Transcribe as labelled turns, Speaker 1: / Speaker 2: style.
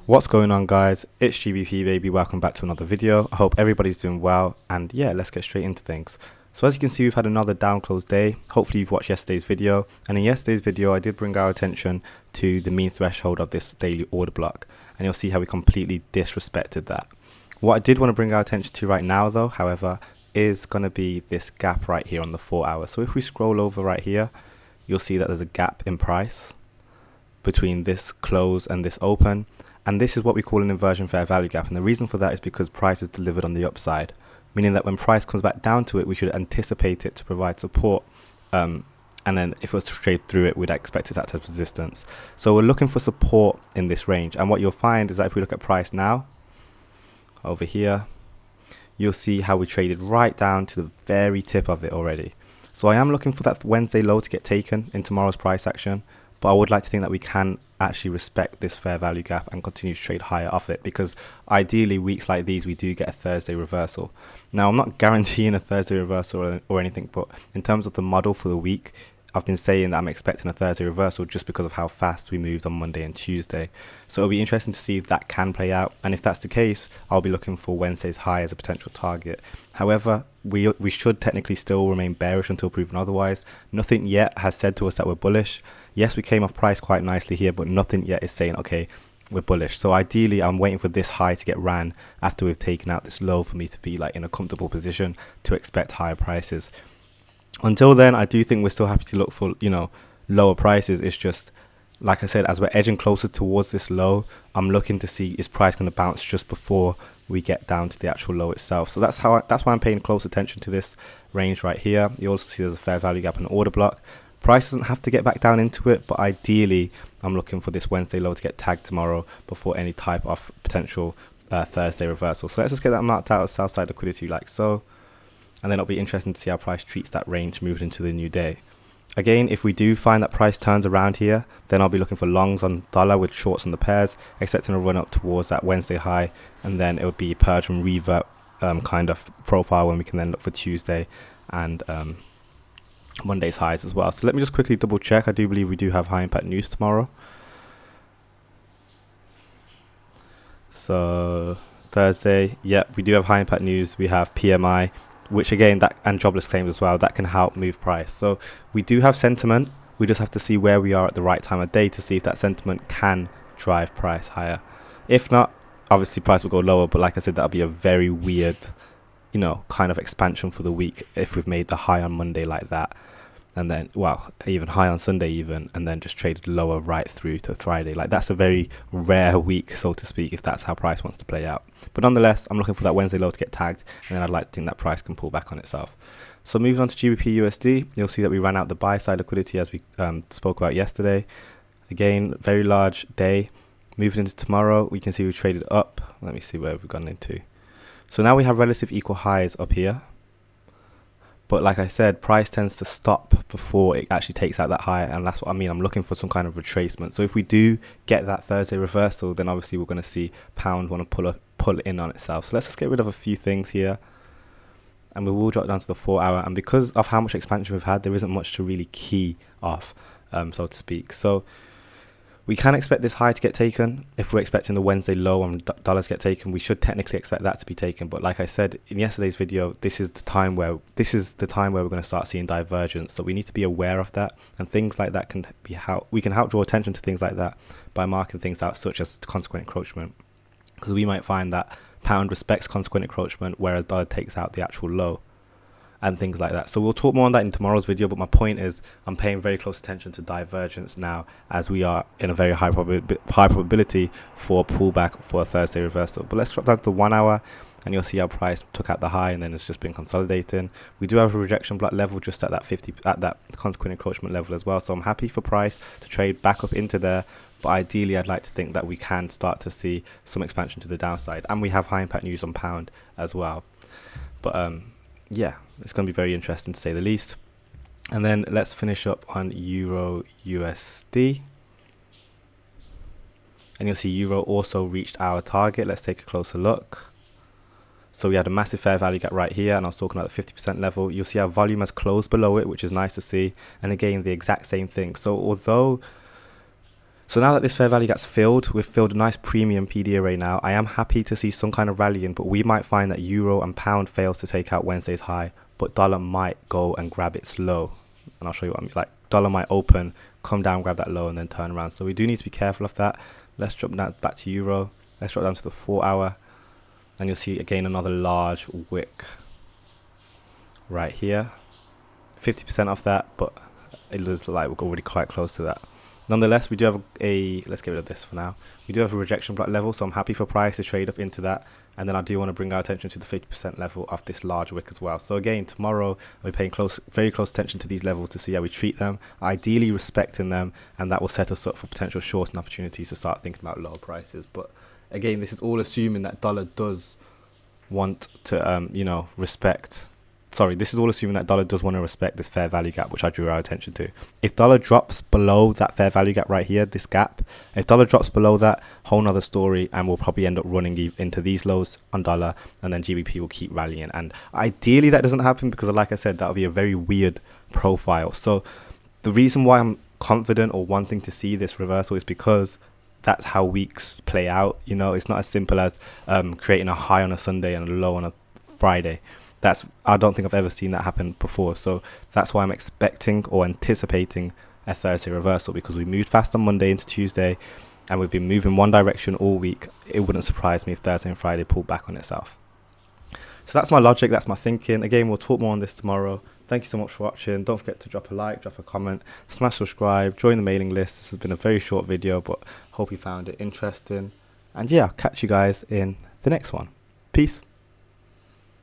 Speaker 1: What's going on, guys? It's GBP baby. Welcome back to another video. I hope everybody's doing well, and yeah, let's get straight into things. So as you can see, we've had another down close day. Hopefully you've watched yesterday's video, and in yesterday's video I did bring our attention to the mean threshold of this daily order block, and you'll see how we completely disrespected that. What I did want to bring our attention to right now though, however, is going to be this gap right here on the 4 hour. So if we scroll over right here, you'll see that there's a gap in price between this close and this open. And this is what we call an inversion fair value gap. And the reason for that is because price is delivered on the upside, meaning that when price comes back down to it, we should anticipate it to provide support. And then if it was to trade through it, we'd expect it to act as resistance. So we're looking for support in this range. And what you'll find is that if we look at price now, over here, you'll see how we traded right down to the very tip of it already. So I am looking for that Wednesday low to get taken in tomorrow's price action. But I would like to think that we can actually respect this fair value gap and continue to trade higher off it, because ideally weeks like these we do get a Thursday reversal. Now I'm not guaranteeing a Thursday reversal or anything, but in terms of the model for the week, I've been saying that I'm expecting a Thursday reversal just because of how fast we moved on Monday and Tuesday. So it'll be interesting to see if that can play out, and if that's the case, I'll be looking for Wednesday's high as a potential target. However, we should technically still remain bearish until proven otherwise. Nothing yet has said to us that we're bullish. Yes, we came off price quite nicely here, but nothing yet is saying, okay, we're bullish. So ideally, I'm waiting for this high to get ran after we've taken out this low for me to be like in a comfortable position to expect higher prices. Until then, I do think we're still happy to look for, lower prices. It's just, like I said, as we're edging closer towards this low, I'm looking to see is price going to bounce just before we get down to the actual low itself. So that's why I'm paying close attention to this range right here. You also see there's a fair value gap in the order block. Price doesn't have to get back down into it, but ideally I'm looking for this Wednesday low to get tagged tomorrow before any type of potential Thursday reversal. So let's just get that marked out as sell side liquidity like so, and then it'll be interesting to see how price treats that range moving into the new day. Again, if we do find that price turns around here, then I'll be looking for longs on dollar with shorts on the pairs, expecting a run up towards that Wednesday high, and then it would be purge and revert kind of profile when we can then look for Tuesday and Monday's highs as well. So let me just quickly double check. I do believe we do have high impact news tomorrow. So Thursday, yep, we do have high impact news. We have PMI, which again, that and jobless claims as well, that can help move price. So we do have sentiment. We just have to see where we are at the right time of day to see if that sentiment can drive price higher. If not, obviously price will go lower, but like I said, that'll be a very weird kind of expansion for the week if we've made the high on Monday like that, and then even high on Sunday even, and then just traded lower right through to Friday. Like, that's a very rare week, so to speak, if that's how price wants to play out. But nonetheless, I'm looking for that Wednesday low to get tagged, and then I'd like to think that price can pull back on itself. So moving on to GBP USD, you'll see that we ran out the buy side liquidity as we spoke about yesterday. Again, very large day. Moving into tomorrow, we can see we traded up. Let me see where we've gone into. So now we have relative equal highs up here, but like I said, price tends to stop before it actually takes out that high, and that's what I mean. I'm looking for some kind of retracement. So if we do get that Thursday reversal, then obviously we're going to see pound want to pull in on itself. So let's just get rid of a few things here, and we will drop down to the 4 hour. And because of how much expansion we've had, there isn't much to really key off, so to speak. So we can expect this high to get taken. If we're expecting the Wednesday low on dollars to get taken, we should technically expect that to be taken. But like I said in yesterday's video, this is the time where we're going to start seeing divergence. So we need to be aware of that, and things like that can be how we can help draw attention to things like that by marking things out, such as consequent encroachment, because we might find that pound respects consequent encroachment, whereas dollar takes out the actual low, and things like that. So we'll talk more on that in tomorrow's video, but my point is I'm paying very close attention to divergence now, as we are in a very high probability for a pullback for a Thursday reversal. But let's drop down to the 1 hour, and you'll see how price took out the high, and then it's just been consolidating. We do have a rejection block level just at that consequent encroachment level as well. So I'm happy for price to trade back up into there, but ideally I'd like to think that we can start to see some expansion to the downside, and we have high impact news on pound as well. But yeah, it's going to be very interesting to say the least. And then let's finish up on Euro USD. And you'll see Euro also reached our target. Let's take a closer look. So we had a massive fair value gap right here, and I was talking about the 50% level. You'll see our volume has closed below it, which is nice to see. And again, the exact same thing. So although So now that this fair value gap's filled, we've filled a nice premium PD array now. I am happy to see some kind of rallying, but we might find that euro and pound fails to take out Wednesday's high, but dollar might go and grab its low. And I'll show you what I mean. Like, dollar might open, come down, grab that low, and then turn around. So we do need to be careful of that. Let's drop that back to euro. Let's drop down to the 4 hour, and you'll see again another large wick right here. 50% off that, but it looks like we're already quite close to that. Nonetheless, we do have let's get rid of this for now. We do have a rejection block level, so I'm happy for price to trade up into that. And then I do want to bring our attention to the 50% level of this large wick as well. So again, tomorrow I'll be paying very close attention to these levels to see how we treat them, ideally respecting them, and that will set us up for potential shorting opportunities to start thinking about lower prices. But again, this is all assuming that dollar does want to, respect. Sorry, this is all assuming that dollar does want to respect this fair value gap, which I drew our attention to. If dollar drops below that fair value gap right here, this gap, if dollar drops below that, whole nother story, and we'll probably end up running into these lows on dollar, and then GBP will keep rallying. And ideally that doesn't happen, because like I said, that would be a very weird profile. So the reason why I'm confident or wanting to see this reversal is because that's how weeks play out. It's not as simple as creating a high on a Sunday and a low on a Friday. I don't think I've ever seen that happen before. So that's why I'm expecting or anticipating a Thursday reversal, because we moved fast on Monday into Tuesday and we've been moving one direction all week. It wouldn't surprise me if Thursday and Friday pulled back on itself. So that's my logic, that's my thinking. Again, we'll talk more on this tomorrow. Thank you so much for watching. Don't forget to drop a like, drop a comment, smash subscribe, join the mailing list. This has been a very short video, but hope you found it interesting. And yeah, I'll catch you guys in the next one. Peace.